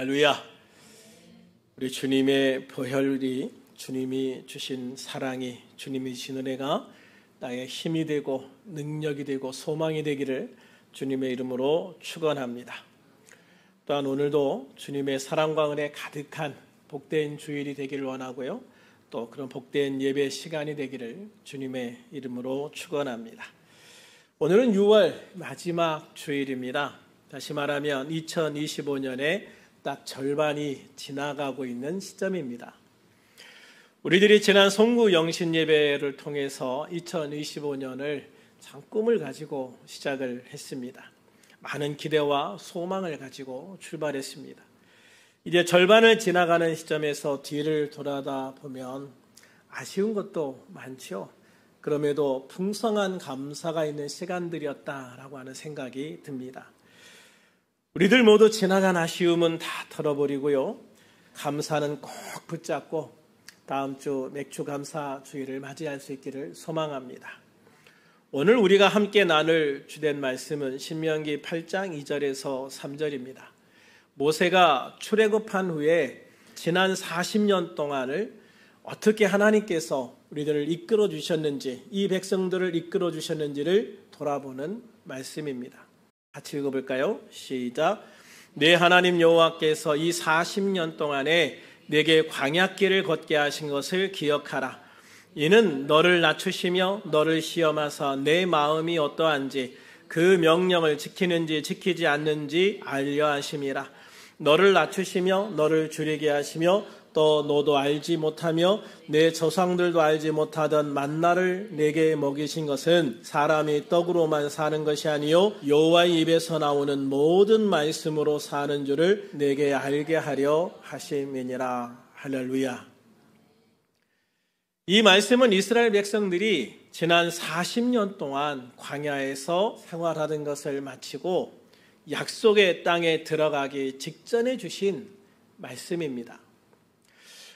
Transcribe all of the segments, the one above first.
할렐루야. 우리 주님의 보혈이, 주님이 주신 사랑이, 주님이 주신 은혜가 나의 힘이 되고 능력이 되고 소망이 되기를 주님의 이름으로 축원합니다. 또한 오늘도 주님의 사랑과 은혜 가득한 복된 주일이 되기를 원하고요. 또 그런 복된 예배 시간이 되기를 주님의 이름으로 축원합니다. 오늘은 6월 마지막 주일입니다. 다시 말하면 2025년에 딱 절반이 지나가고 있는 시점입니다. 우리들이 지난 송구 영신 예배를 통해서 2025년을 참 꿈을 가지고 시작을 했습니다. 많은 기대와 소망을 가지고 출발했습니다. 이제 절반을 지나가는 시점에서 뒤를 돌아다 보면 아쉬운 것도 많죠. 그럼에도 풍성한 감사가 있는 시간들이었다라고 하는 생각이 듭니다. 우리들 모두 지나간 아쉬움은 다 털어버리고요. 감사는 꼭 붙잡고 다음 주 맥주 감사 주일을 맞이할 수 있기를 소망합니다. 오늘 우리가 함께 나눌 주된 말씀은 신명기 8장 2절에서 3절입니다. 모세가 출애굽한 후에 지난 40년 동안을 어떻게 하나님께서 우리들을 이끌어 주셨는지, 이 백성들을 이끌어 주셨는지를 돌아보는 말씀입니다. 같이 읽어볼까요? 시작. 내 하나님 여호와께서 이 40년 동안에 내게 광야길을 걷게 하신 것을 기억하라. 이는 너를 낮추시며 너를 시험하사 내 마음이 어떠한지 그 명령을 지키는지 지키지 않는지 알려 하심이라. 너를 낮추시며 너를 줄이게 하시며 또 너도 알지 못하며 내 조상들도 알지 못하던 만나를 내게 먹이신 것은 사람이 떡으로만 사는 것이 아니요 여호와의 입에서 나오는 모든 말씀으로 사는 줄을 내게 알게 하려 하심이니라. 할렐루야. 이 말씀은 이스라엘 백성들이 지난 40년 동안 광야에서 생활하던 것을 마치고 약속의 땅에 들어가기 직전에 주신 말씀입니다.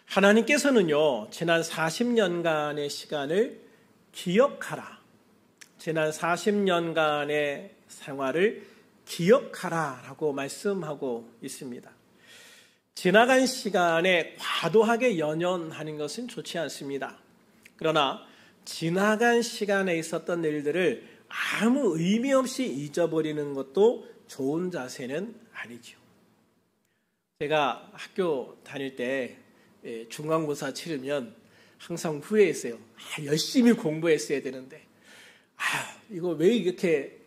하나님께서는요, 지난 40년간의 시간을 기억하라. 지난 40년간의 생활을 기억하라 라고 말씀하고 있습니다. 지나간 시간에 과도하게 연연하는 것은 좋지 않습니다. 그러나 지나간 시간에 있었던 일들을 아무 의미 없이 잊어버리는 것도 좋은 자세는 아니죠. 제가 학교 다닐 때 중간고사 치르면 항상 후회했어요. 열심히 공부했어야 되는데 이거 왜 이렇게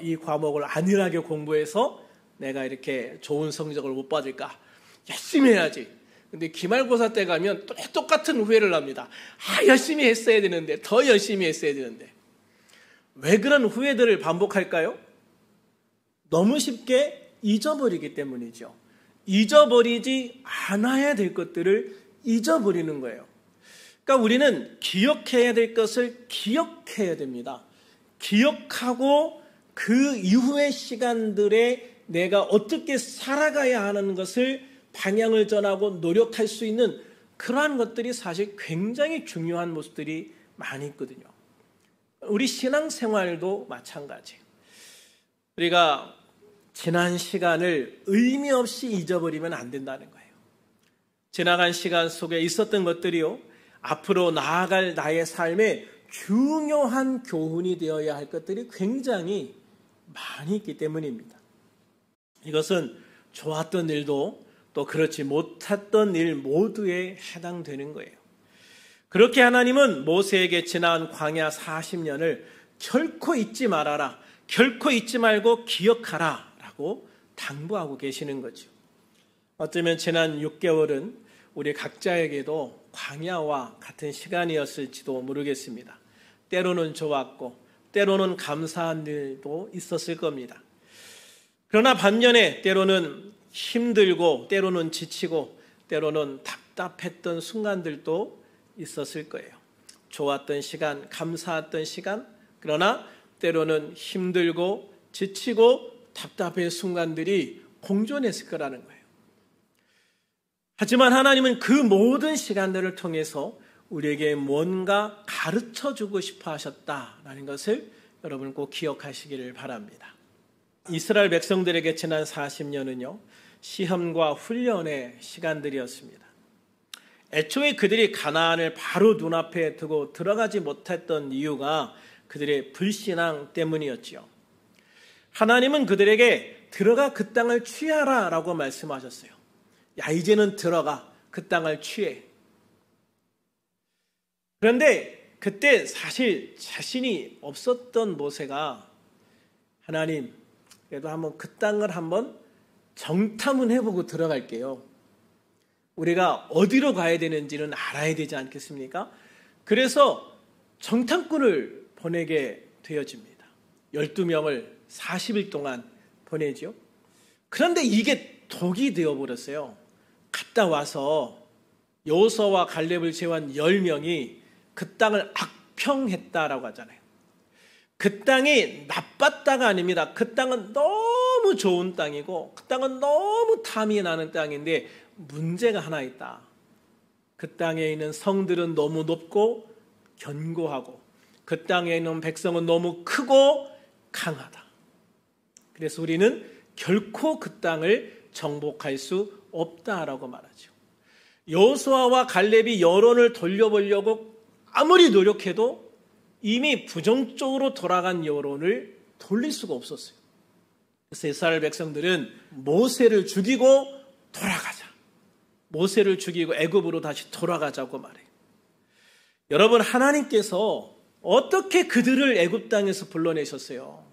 이 과목을 안일하게 공부해서 내가 이렇게 좋은 성적을 못 받을까? 열심히 해야지. 근데 기말고사 때 가면 또 똑같은 후회를 합니다. 열심히 했어야 되는데, 더 열심히 했어야 되는데. 왜 그런 후회들을 반복할까요? 너무 쉽게 잊어버리기 때문이죠. 잊어버리지 않아야 될 것들을 잊어버리는 거예요. 그러니까 우리는 기억해야 될 것을 기억해야 됩니다. 기억하고 그 이후의 시간들에 내가 어떻게 살아가야 하는 것을 방향을 전하고 노력할 수 있는 그러한 것들이 사실 굉장히 중요한 모습들이 많이 있거든요. 우리 신앙생활도 마찬가지예요. 우리가 지난 시간을 의미 없이 잊어버리면 안 된다는 거예요. 지나간 시간 속에 있었던 것들이요, 앞으로 나아갈 나의 삶에 중요한 교훈이 되어야 할 것들이 굉장히 많이 있기 때문입니다. 이것은 좋았던 일도 또 그렇지 못했던 일 모두에 해당되는 거예요. 그렇게 하나님은 모세에게 지난 광야 40년을 결코 잊지 말아라, 결코 잊지 말고 기억하라 라고 당부하고 계시는 거죠. 어쩌면 지난 6개월은 우리 각자에게도 광야와 같은 시간이었을지도 모르겠습니다. 때로는 좋았고 때로는 감사한 일도 있었을 겁니다. 그러나 반면에 때로는 힘들고 때로는 지치고 때로는 답답했던 순간들도 있었을 거예요. 좋았던 시간, 감사했던 시간, 그러나 때로는 힘들고 지치고 답답의 순간들이 공존했을 거라는 거예요. 하지만 하나님은 그 모든 시간들을 통해서 우리에게 뭔가 가르쳐주고 싶어 하셨다라는 것을 여러분 꼭 기억하시기를 바랍니다. 이스라엘 백성들에게 지난 40년은요, 시험과 훈련의 시간들이었습니다. 애초에 그들이 가나안을 바로 눈앞에 두고 들어가지 못했던 이유가 그들의 불신앙 때문이었지요. 하나님은 그들에게 들어가 그 땅을 취하라 라고 말씀하셨어요. 야, 이제는 들어가 그 땅을 취해. 그런데 그때 사실 자신이 없었던 모세가 하나님, 그래도 한번 그 땅을 한번 정탐은 해보고 들어갈게요. 우리가 어디로 가야 되는지는 알아야 되지 않겠습니까? 그래서 정탐꾼을 보내게 되어집니다. 12명을 40일 동안 보내죠. 그런데 이게 독이 되어버렸어요. 갔다 와서 여호수아와 갈렙을 제외한 10명이 그 땅을 악평했다라고 하잖아요. 그 땅이 나빴다가 아닙니다. 그 땅은 너무 좋은 땅이고 그 땅은 너무 탐이 나는 땅인데 문제가 하나 있다. 그 땅에 있는 성들은 너무 높고 견고하고 그 땅에 있는 백성은 너무 크고 강하다. 그래서 우리는 결코 그 땅을 정복할 수 없다라고 말하죠. 여호수아와 갈렙이 여론을 돌려보려고 아무리 노력해도 이미 부정적으로 돌아간 여론을 돌릴 수가 없었어요. 그래서 이스라엘 백성들은 모세를 죽이고 돌아가자. 모세를 죽이고 애굽으로 다시 돌아가자고 말해요. 여러분, 하나님께서 어떻게 그들을 애굽 땅에서 불러내셨어요?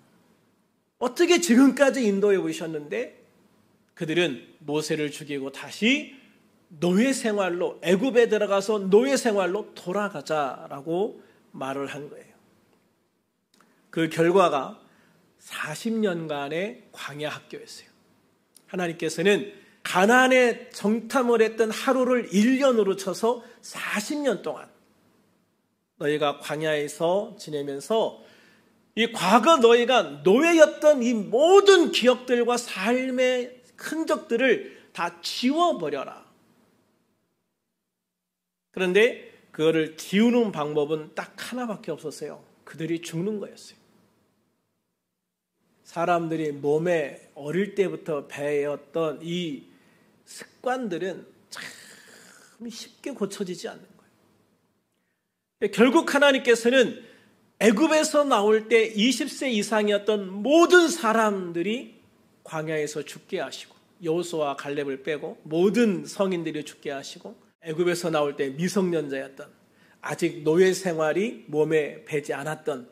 어떻게 지금까지 인도해 오셨는데 그들은 모세를 죽이고 다시 노예 생활로, 애굽에 들어가서 노예 생활로 돌아가자라고 말을 한 거예요. 그 결과가 40년간의 광야 학교였어요. 하나님께서는 가나안에 정탐을 했던 하루를 1년으로 쳐서 40년 동안 너희가 광야에서 지내면서 이 과거 너희가 노예였던 이 모든 기억들과 삶의 흔적들을 다 지워버려라. 그런데 그거를 지우는 방법은 딱 하나밖에 없었어요. 그들이 죽는 거였어요. 사람들이 몸에 어릴 때부터 배웠던 이 습관들은 참 쉽게 고쳐지지 않는 거예요. 결국 하나님께서는 애굽에서 나올 때 20세 이상이었던 모든 사람들이 광야에서 죽게 하시고 여호수아와 갈렙을 빼고 모든 성인들이 죽게 하시고 애굽에서 나올 때 미성년자였던 아직 노예 생활이 몸에 배지 않았던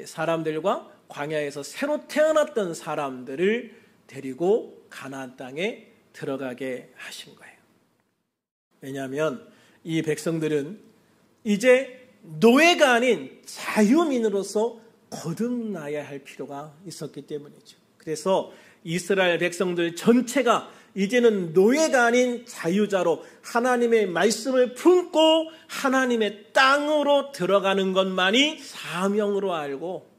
사람들과 광야에서 새로 태어났던 사람들을 데리고 가나안 땅에 들어가게 하신 거예요. 왜냐하면 이 백성들은 이제 노예가 아닌 자유민으로서 거듭나야 할 필요가 있었기 때문이죠. 그래서 이스라엘 백성들 전체가 이제는 노예가 아닌 자유자로 하나님의 말씀을 품고 하나님의 땅으로 들어가는 것만이 사명으로 알고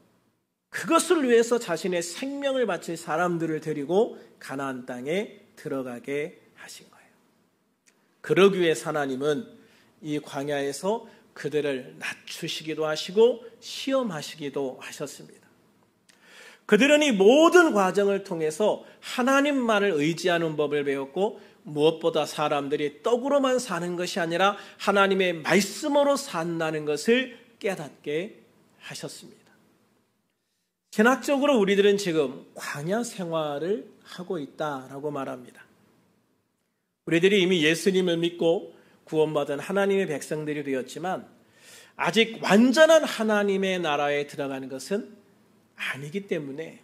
그것을 위해서 자신의 생명을 바칠 사람들을 데리고 가나안 땅에 들어가게 하신 거예요. 그러기 위해서 하나님은 이 광야에서 그들을 낮추시기도 하시고 시험하시기도 하셨습니다. 그들은 이 모든 과정을 통해서 하나님만을 의지하는 법을 배웠고 무엇보다 사람들이 떡으로만 사는 것이 아니라 하나님의 말씀으로 산다는 것을 깨닫게 하셨습니다. 신학적으로 우리들은 지금 광야 생활을 하고 있다라고 말합니다. 우리들이 이미 예수님을 믿고 구원받은 하나님의 백성들이 되었지만 아직 완전한 하나님의 나라에 들어가는 것은 아니기 때문에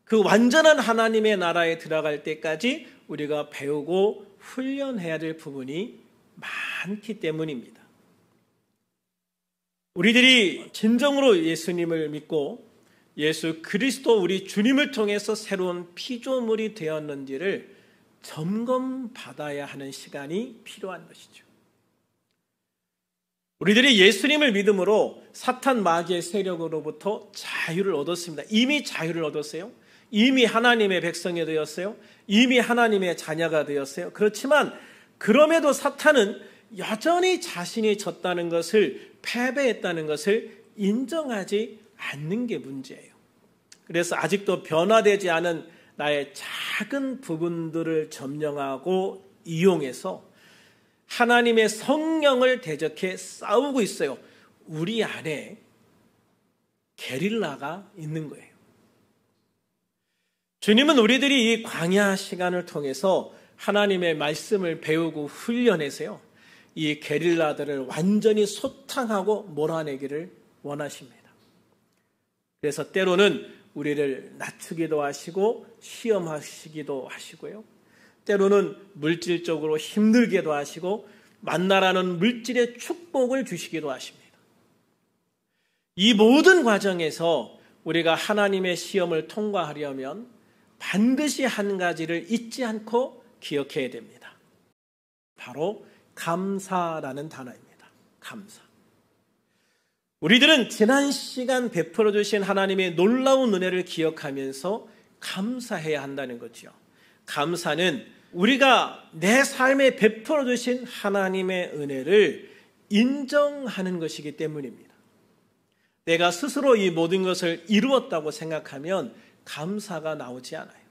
그 완전한 하나님의 나라에 들어갈 때까지 우리가 배우고 훈련해야 될 부분이 많기 때문입니다. 우리들이 진정으로 예수님을 믿고 예수 그리스도 우리 주님을 통해서 새로운 피조물이 되었는지를 점검받아야 하는 시간이 필요한 것이죠. 우리들이 예수님을 믿음으로 사탄 마귀의 세력으로부터 자유를 얻었습니다. 이미 자유를 얻었어요. 이미 하나님의 백성이 되었어요. 이미 하나님의 자녀가 되었어요. 그렇지만 그럼에도 사탄은 여전히 자신이 졌다는 것을, 패배했다는 것을 인정하지 않는 게 문제예요. 그래서 아직도 변화되지 않은 나의 작은 부분들을 점령하고 이용해서 하나님의 성령을 대적해 싸우고 있어요. 우리 안에 게릴라가 있는 거예요. 주님은 우리들이 이 광야 시간을 통해서 하나님의 말씀을 배우고 훈련해서요, 이 게릴라들을 완전히 소탕하고 몰아내기를 원하십니다. 그래서 때로는 우리를 낮추기도 하시고 시험하시기도 하시고요, 때로는 물질적으로 힘들게도 하시고 만나라는 물질의 축복을 주시기도 하십니다. 이 모든 과정에서 우리가 하나님의 시험을 통과하려면 반드시 한 가지를 잊지 않고 기억해야 됩니다. 바로 감사라는 단어입니다. 감사. 우리들은 지난 시간 베풀어 주신 하나님의 놀라운 은혜를 기억하면서 감사해야 한다는 거죠. 감사는 우리가 내 삶에 베풀어 주신 하나님의 은혜를 인정하는 것이기 때문입니다. 내가 스스로 이 모든 것을 이루었다고 생각하면 감사가 나오지 않아요.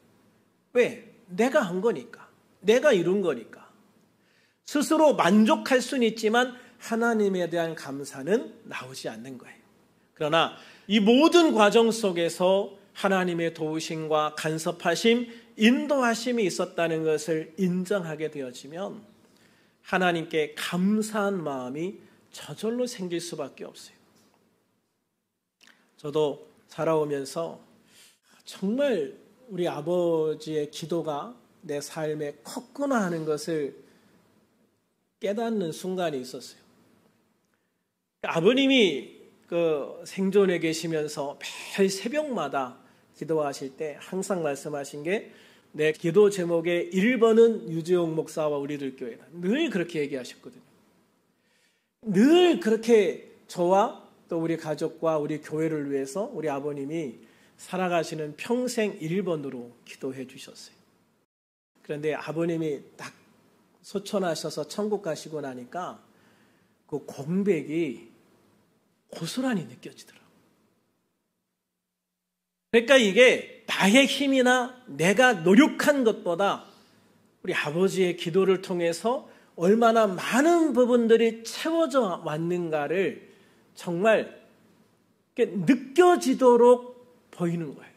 왜? 내가 한 거니까. 내가 이룬 거니까. 스스로 만족할 수는 있지만 하나님에 대한 감사는 나오지 않는 거예요. 그러나 이 모든 과정 속에서 하나님의 도우심과 간섭하심, 인도하심이 있었다는 것을 인정하게 되어지면 하나님께 감사한 마음이 저절로 생길 수밖에 없어요. 저도 살아오면서 정말 우리 아버지의 기도가 내 삶에 컸구나 하는 것을 깨닫는 순간이 있었어요. 아버님이 생존에 계시면서 매일 새벽마다 기도하실 때 항상 말씀하신 게, 내 기도 제목의 1번은 유재용 목사와 우리들 교회다. 늘 그렇게 얘기하셨거든요. 늘 그렇게 저와 또 우리 가족과 우리 교회를 위해서 우리 아버님이 살아가시는 평생 1번으로 기도해 주셨어요. 그런데 아버님이 딱 소천하셔서 천국 가시고 나니까 그 공백이 고스란히 느껴지더라고요. 그러니까 이게 나의 힘이나 내가 노력한 것보다 우리 아버지의 기도를 통해서 얼마나 많은 부분들이 채워져 왔는가를 정말 느껴지도록 보이는 거예요.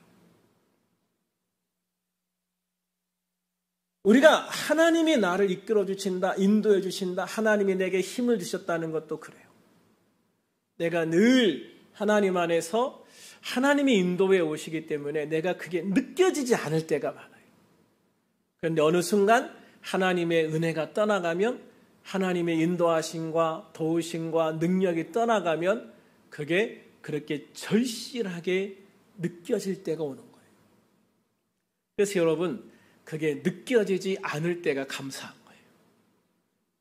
우리가 하나님이 나를 이끌어 주신다, 인도해 주신다, 하나님이 내게 힘을 주셨다는 것도 그래요. 내가 늘 하나님 안에서 하나님이 인도해 오시기 때문에 내가 그게 느껴지지 않을 때가 많아요. 그런데 어느 순간 하나님의 은혜가 떠나가면, 하나님의 인도하심과 도우심과 능력이 떠나가면 그게 그렇게 절실하게 느껴질 때가 오는 거예요. 그래서 여러분, 그게 느껴지지 않을 때가 감사한 거예요.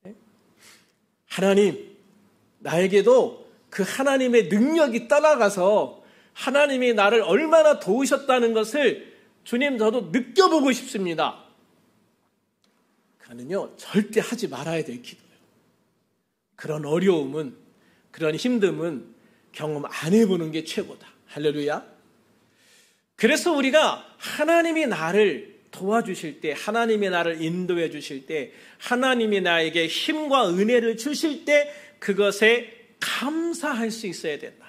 네? 하나님, 나에게도 그 하나님의 능력이 떠나가서 하나님이 나를 얼마나 도우셨다는 것을 주님, 저도 느껴보고 싶습니다. 그는요, 절대 하지 말아야 될 기도예요. 그런 어려움은, 그런 힘듦은 경험 안 해보는 게 최고다. 할렐루야. 그래서 우리가 하나님이 나를 도와주실 때, 하나님이 나를 인도해 주실 때, 하나님이 나에게 힘과 은혜를 주실 때 그것에 감사할 수 있어야 된다.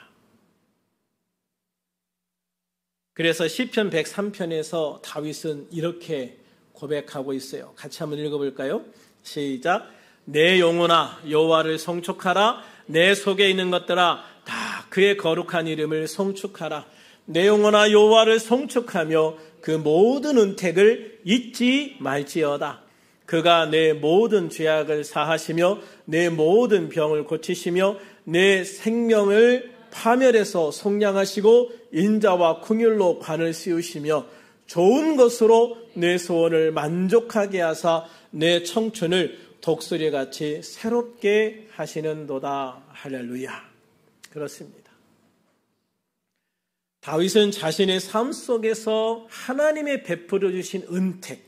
그래서 시편 103편에서 다윗은 이렇게 고백하고 있어요. 같이 한번 읽어볼까요? 시작. 내 영혼아 여호와를 송축하라. 내 속에 있는 것들아 다 그의 거룩한 이름을 송축하라. 내 영혼아 여호와를 송축하며 그 모든 은택을 잊지 말지어다. 그가 내 모든 죄악을 사하시며 내 모든 병을 고치시며 내 생명을 파멸해서 속량하시고 인자와 긍휼로 관을 씌우시며 좋은 것으로 내 소원을 만족하게 하사 내 청춘을 독수리같이 새롭게 하시는도다. 할렐루야. 그렇습니다. 다윗은 자신의 삶 속에서 하나님의 베풀어 주신 은택,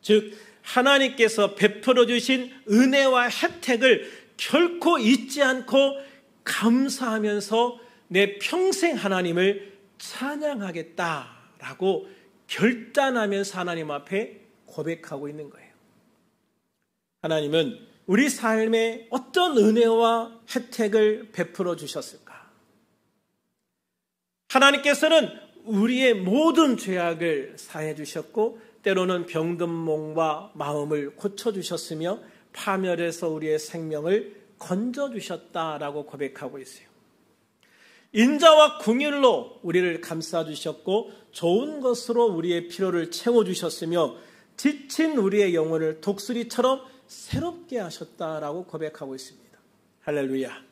즉 하나님께서 베풀어 주신 은혜와 혜택을 결코 잊지 않고 감사하면서 내 평생 하나님을 찬양하겠다라고 결단하면서 하나님 앞에 고백하고 있는 거예요. 하나님은 우리 삶에 어떤 은혜와 혜택을 베풀어 주셨을까? 하나님께서는 우리의 모든 죄악을 사해 주셨고 때로는 병든 몸과 마음을 고쳐주셨으며 파멸해서 우리의 생명을 건져주셨다라고 고백하고 있어요. 인자와 긍휼로 우리를 감싸주셨고 좋은 것으로 우리의 필요를 채워주셨으며 지친 우리의 영혼을 독수리처럼 새롭게 하셨다라고 고백하고 있습니다. 할렐루야.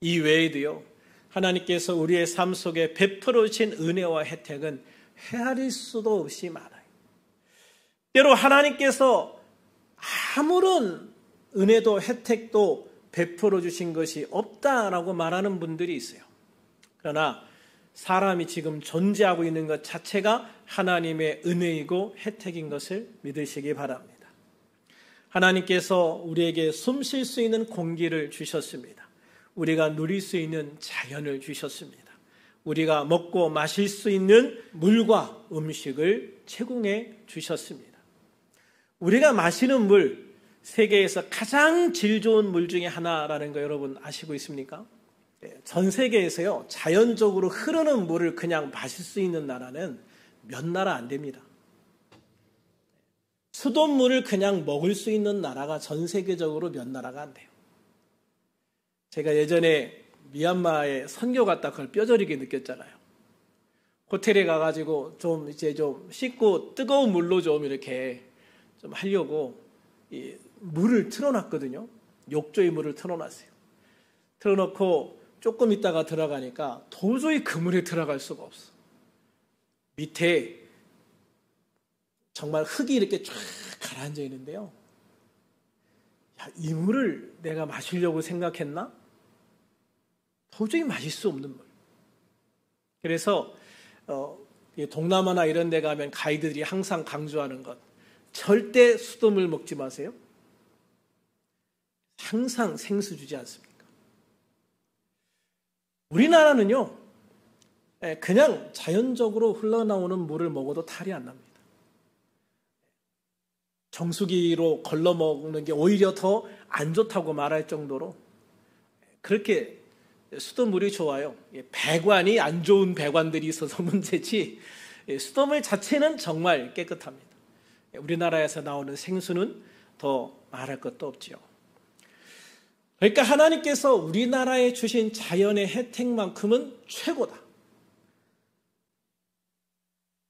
이 외에도요, 하나님께서 우리의 삶 속에 베풀어 주신 은혜와 혜택은 헤아릴 수도 없이 많아요. 때로 하나님께서 아무런 은혜도 혜택도 베풀어 주신 것이 없다라고 말하는 분들이 있어요. 그러나 사람이 지금 존재하고 있는 것 자체가 하나님의 은혜이고 혜택인 것을 믿으시기 바랍니다. 하나님께서 우리에게 숨 쉴 수 있는 공기를 주셨습니다. 우리가 누릴 수 있는 자연을 주셨습니다. 우리가 먹고 마실 수 있는 물과 음식을 제공해 주셨습니다. 우리가 마시는 물, 세계에서 가장 질 좋은 물 중에 하나라는 거 여러분 아시고 있습니까? 전 세계에서요, 자연적으로 흐르는 물을 그냥 마실 수 있는 나라는 몇 나라 안 됩니다. 수돗물을 그냥 먹을 수 있는 나라가 전 세계적으로 몇 나라가 안 돼요. 제가 예전에 미얀마에 선교 갔다 그걸 뼈저리게 느꼈잖아요. 호텔에 가가지고 좀 씻고 뜨거운 물로 좀 이렇게 좀 하려고 이 물을 틀어놨거든요. 욕조의 물을 틀어놨어요. 틀어놓고 조금 있다가 들어가니까 도저히 그 물에 들어갈 수가 없어. 밑에 정말 흙이 이렇게 쫙 가라앉아 있는데요. 야, 이 물을 내가 마시려고 생각했나? 도저히 마실 수 없는 물. 그래서 동남아나 이런 데 가면 가이드들이 항상 강조하는 것, 절대 수돗물 먹지 마세요. 항상 생수 주지 않습니까? 우리나라는요, 그냥 자연적으로 흘러나오는 물을 먹어도 탈이 안 납니다. 정수기로 걸러 먹는 게 오히려 더 안 좋다고 말할 정도로 그렇게 수돗물이 좋아요. 배관이 안 좋은 배관들이 있어서 문제지 수돗물 자체는 정말 깨끗합니다. 우리나라에서 나오는 생수는 더 말할 것도 없지요. 그러니까 하나님께서 우리나라에 주신 자연의 혜택만큼은 최고다.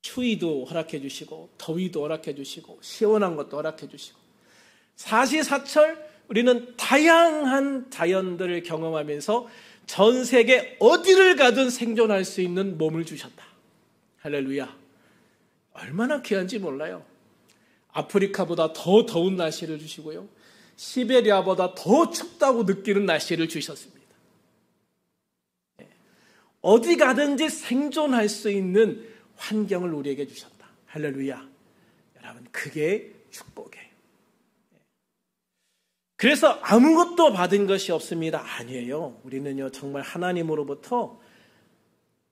추위도 허락해 주시고 더위도 허락해 주시고 시원한 것도 허락해 주시고 사시사철 우리는 다양한 자연들을 경험하면서 전 세계 어디를 가든 생존할 수 있는 몸을 주셨다. 할렐루야. 얼마나 귀한지 몰라요. 아프리카보다 더 더운 날씨를 주시고요. 시베리아보다 더 춥다고 느끼는 날씨를 주셨습니다. 어디 가든지 생존할 수 있는 환경을 우리에게 주셨다. 할렐루야. 여러분, 그게 축복이에요. 그래서 아무것도 받은 것이 없습니다. 아니에요. 우리는요, 정말 하나님으로부터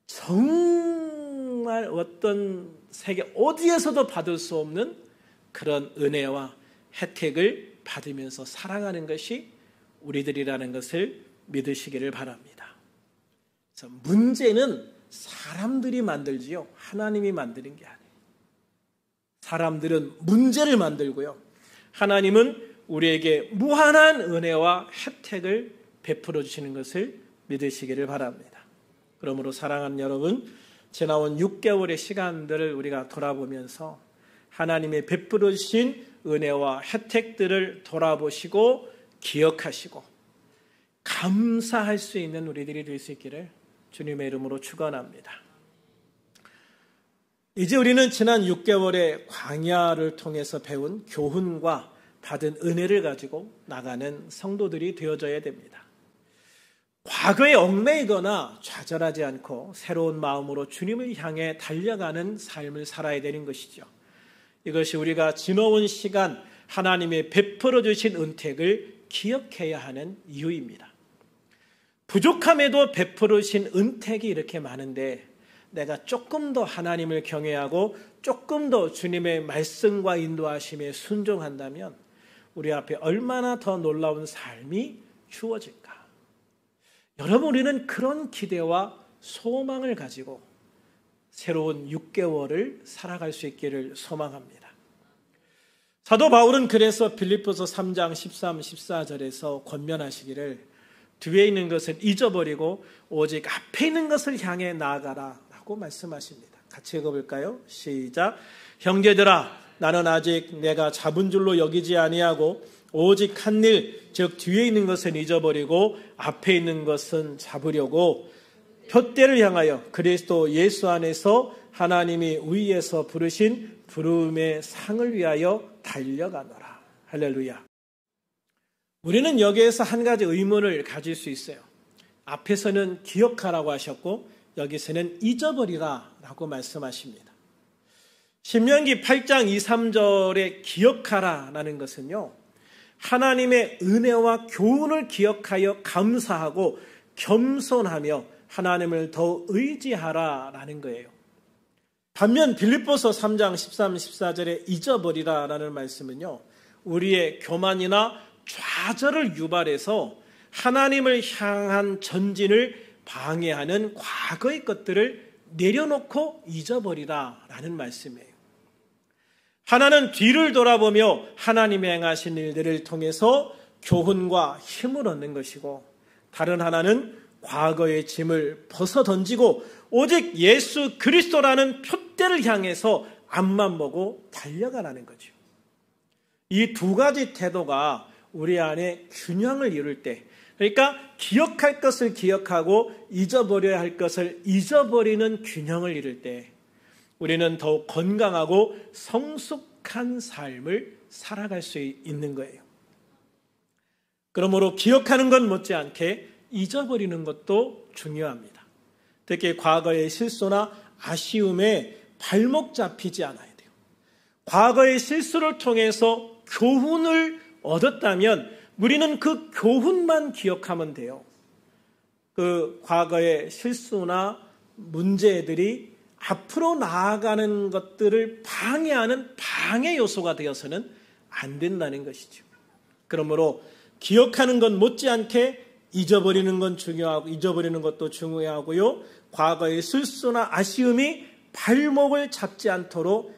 정말 어떤 세계 어디에서도 받을 수 없는 그런 은혜와 혜택을 받으면서 살아가는 것이 우리들이라는 것을 믿으시기를 바랍니다. 그래서 문제는 사람들이 만들지요. 하나님이 만드는 게 아니에요. 사람들은 문제를 만들고요. 하나님은 우리에게 무한한 은혜와 혜택을 베풀어 주시는 것을 믿으시기를 바랍니다. 그러므로 사랑하는 여러분, 지나온 6개월의 시간들을 우리가 돌아보면서 하나님의 베풀어 주신 은혜와 혜택들을 돌아보시고 기억하시고 감사할 수 있는 우리들이 될 수 있기를 주님의 이름으로 축원합니다. 이제 우리는 지난 6개월의 광야를 통해서 배운 교훈과 받은 은혜를 가지고 나가는 성도들이 되어져야 됩니다. 과거에 얽매이거나 좌절하지 않고 새로운 마음으로 주님을 향해 달려가는 삶을 살아야 되는 것이죠. 이것이 우리가 지나온 시간 하나님의 베풀어 주신 은택을 기억해야 하는 이유입니다. 부족함에도 베풀어 주신 은택이 이렇게 많은데 내가 조금 더 하나님을 경외하고 조금 더 주님의 말씀과 인도하심에 순종한다면 우리 앞에 얼마나 더 놀라운 삶이 주어질까? 여러분, 우리는 그런 기대와 소망을 가지고 새로운 6개월을 살아갈 수 있기를 소망합니다. 사도 바울은 그래서 빌립보서 3장 13, 14절에서 권면하시기를 뒤에 있는 것을 잊어버리고 오직 앞에 있는 것을 향해 나아가라 라고 말씀하십니다. 같이 읽어볼까요? 시작. 형제들아, 나는 아직 내가 잡은 줄로 여기지 아니하고 오직 한 일, 즉 뒤에 있는 것은 잊어버리고 앞에 있는 것은 잡으려고 표대를 향하여 그리스도 예수 안에서 하나님이 위에서 부르신 부름의 상을 위하여 달려가노라. 할렐루야. 우리는 여기에서 한 가지 의문을 가질 수 있어요. 앞에서는 기억하라고 하셨고 여기서는 잊어버리라 라고 말씀하십니다. 신명기 8장 2, 3절에 기억하라 라는 것은요, 하나님의 은혜와 교훈을 기억하여 감사하고 겸손하며 하나님을 더 의지하라 라는 거예요. 반면 빌립보서 3장 13, 14절에 잊어버리라 라는 말씀은요, 우리의 교만이나 좌절을 유발해서 하나님을 향한 전진을 방해하는 과거의 것들을 내려놓고 잊어버리라 라는 말씀이에요. 하나는 뒤를 돌아보며 하나님이 행하신 일들을 통해서 교훈과 힘을 얻는 것이고, 다른 하나는 과거의 짐을 벗어 던지고 오직 예수 그리스도라는 표대를 향해서 앞만 보고 달려가라는 거죠. 이 두 가지 태도가 우리 안에 균형을 이룰 때, 그러니까 기억할 것을 기억하고 잊어버려야 할 것을 잊어버리는 균형을 이룰 때 우리는 더욱 건강하고 성숙한 삶을 살아갈 수 있는 거예요. 그러므로 기억하는 것 못지않게 잊어버리는 것도 중요합니다. 특히 과거의 실수나 아쉬움에 발목 잡히지 않아야 돼요. 과거의 실수를 통해서 교훈을 얻었다면 우리는 그 교훈만 기억하면 돼요. 그 과거의 실수나 문제들이 앞으로 나아가는 것들을 방해하는 방해 요소가 되어서는 안 된다는 것이죠. 그러므로 기억하는 것 못지않게 잊어버리는 건 중요하고, 잊어버리는 것도 중요하고요. 과거의 실수나 아쉬움이 발목을 잡지 않도록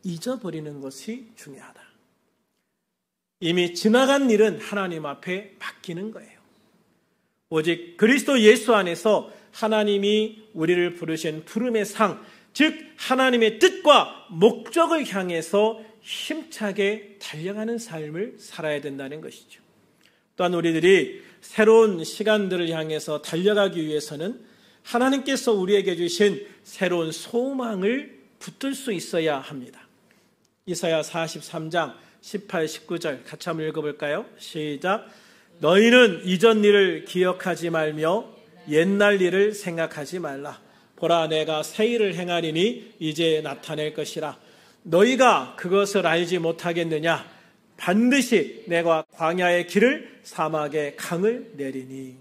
잊어버리는 것이 중요하다. 이미 지나간 일은 하나님 앞에 맡기는 거예요. 오직 그리스도 예수 안에서 하나님이 우리를 부르신 부름의 상, 즉 하나님의 뜻과 목적을 향해서 힘차게 달려가는 삶을 살아야 된다는 것이죠. 또한 우리들이 새로운 시간들을 향해서 달려가기 위해서는 하나님께서 우리에게 주신 새로운 소망을 붙들 수 있어야 합니다. 이사야 43장 18, 19절 같이 한번 읽어볼까요? 시작. 너희는 이전 일을 기억하지 말며 옛날 일을 생각하지 말라. 보라, 내가 새 일을 행하리니 이제 나타낼 것이라. 너희가 그것을 알지 못하겠느냐? 반드시 내가 광야의 길을 사막의 강을 내리니.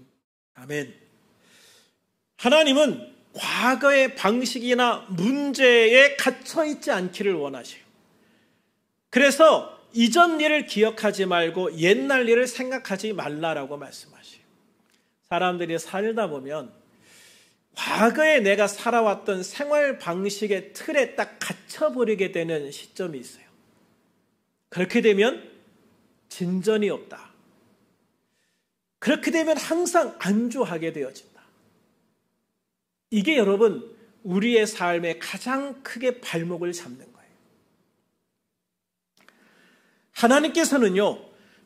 아멘. 하나님은 과거의 방식이나 문제에 갇혀있지 않기를 원하셔요. 그래서 이전 일을 기억하지 말고 옛날 일을 생각하지 말라라고 말씀하셔요. 사람들이 살다 보면 과거에 내가 살아왔던 생활 방식의 틀에 딱 갇혀버리게 되는 시점이 있어요. 그렇게 되면 진전이 없다. 그렇게 되면 항상 안주하게 되어진다. 이게 여러분 우리의 삶에 가장 크게 발목을 잡는 거예요. 하나님께서는요,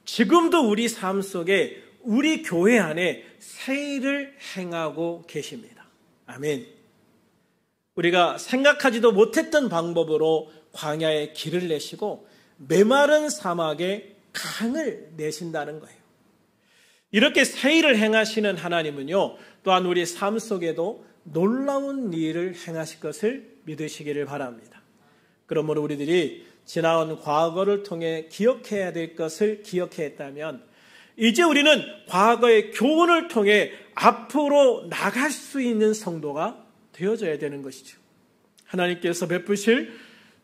지금도 우리 삶 속에 우리 교회 안에 새 일을 행하고 계십니다. 아멘. 우리가 생각하지도 못했던 방법으로 광야에 길을 내시고 메마른 사막에 강을 내신다는 거예요. 이렇게 새 일을 행하시는 하나님은요, 또한 우리 삶 속에도 놀라운 일을 행하실 것을 믿으시기를 바랍니다. 그러므로 우리들이 지나온 과거를 통해 기억해야 될 것을 기억했다면 이제 우리는 과거의 교훈을 통해 앞으로 나갈 수 있는 성도가 되어져야 되는 것이죠. 하나님께서 베푸실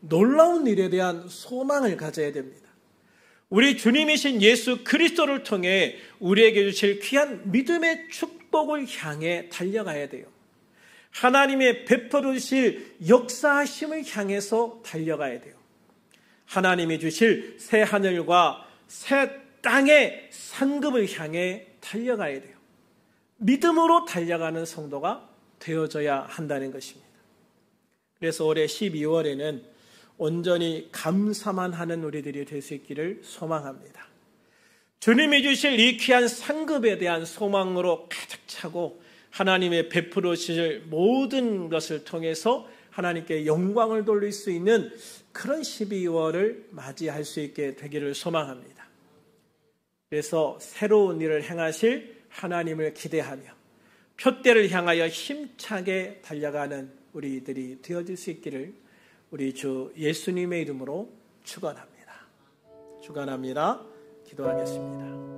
놀라운 일에 대한 소망을 가져야 됩니다. 우리 주님이신 예수 그리스도를 통해 우리에게 주실 귀한 믿음의 축복을 향해 달려가야 돼요. 하나님의 베풀어 주실 역사하심을 향해서 달려가야 돼요. 하나님이 주실 새 하늘과 새 땅의 상급을 향해 달려가야 돼요. 믿음으로 달려가는 성도가 되어져야 한다는 것입니다. 그래서 올해 12월에는 온전히 감사만 하는 우리들이 될 수 있기를 소망합니다. 주님이 주실 이 귀한 상급에 대한 소망으로 가득 차고 하나님의 베풀어 주실 모든 것을 통해서 하나님께 영광을 돌릴 수 있는 그런 12월을 맞이할 수 있게 되기를 소망합니다. 그래서 새로운 일을 행하실 하나님을 기대하며 표대를 향하여 힘차게 달려가는 우리들이 되어질 수 있기를 우리 주 예수님의 이름으로 축원합니다. 축원합니다. 기도하겠습니다.